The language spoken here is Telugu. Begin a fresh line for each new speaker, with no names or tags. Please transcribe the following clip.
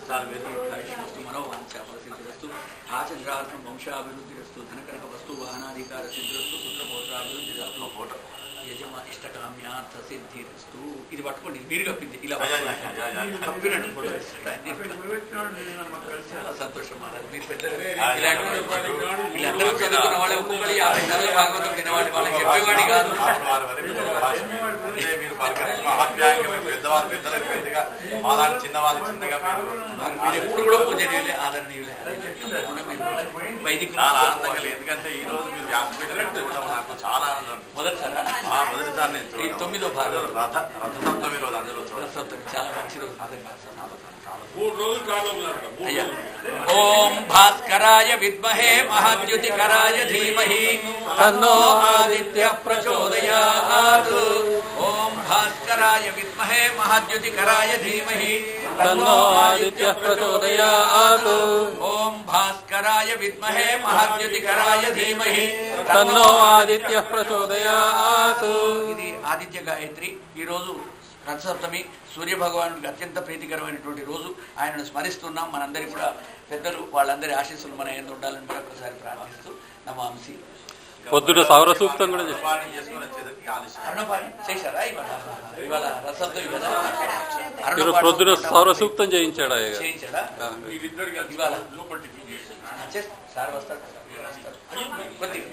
దీర్ఘాయుష్మస్తు మనోవాంఛాఫలసిద్ధిరస్తు ఆచంద్రార్థం వంశాభివృద్ధిరస్తు ధనకనక వస్తు వాహనాధికార సిద్ధిరస్తు పుత్రపౌత్రాభివృద్ధిరస్తు ఫోటో యజమా ఇష్టకామ్యార్థ సిద్ధిరస్తు. ఇది పట్టుకోండి, మీరు కప్పింది ఇలా కప్పినట్టు ఫోటో చాలా సంతోషం. మీరు పెద్దలు వీళ్ళందరూ చదువుకున్న వాళ్ళు ఒక్కొక్కరు 50 సార్లు భాగవతం వినేవాడి వాళ్ళకి చెప్పేవాడి కాదు. మీరు ఎప్పుడు కూడా పూజనీయులే, ఆదరణీయులే. వైదిక
ఎందుకంటే ఈ రోజు మీరు నాకు చాలా
మొదటిసారా?
మొదటిసారి నేను
9వ భాగం
రథసప్తమి రోజు అందులో
చాలా మంచి రోజు.
అయ్యా
ఓం భాస్కరాయ విద్మహే మహాద్యుతికరాయ ధీమహి తన్నో ఆదిత్యః ప్రచోదయాత్. ఓం భాస్కరాయ విద్మహే మహాద్యుతికరాయ ధీమహి
తన్నో ఆదిత్యః ప్రచోదయాత్.
ఓం భాస్కరాయ విద్మహే మహాద్యుతికరాయ ధీమహి
తన్నో ఆదిత్యః ప్రచోదయాత్.
ఇది ఆదిత్య గాయత్రి. ఈరోజు రథసప్తమి, సూర్యభగవానుడికి అత్యంత ప్రీతికరమైనటువంటి రోజు. ఆయనను స్మరిస్తున్నాం. మనందరికీ కూడా పెద్దలు వాళ్ళందరి ఆశీస్సులు మన ఏందు ఉండాలని మరొకసారి ప్రార్థిస్తూ నమాంసి.
పొద్దున సౌర సూక్తం కూడా
చేసుకుని వచ్చేసరికి ఆలస్యం.
అరుణపాణి చేశారా? ఇవాళ రథసప్తమి కదా,
పొద్దున సౌర సూక్తం చేయించాడా?
చేయించాడా? ఇవాళ సార్ వస్తాడు. కొద్దిగా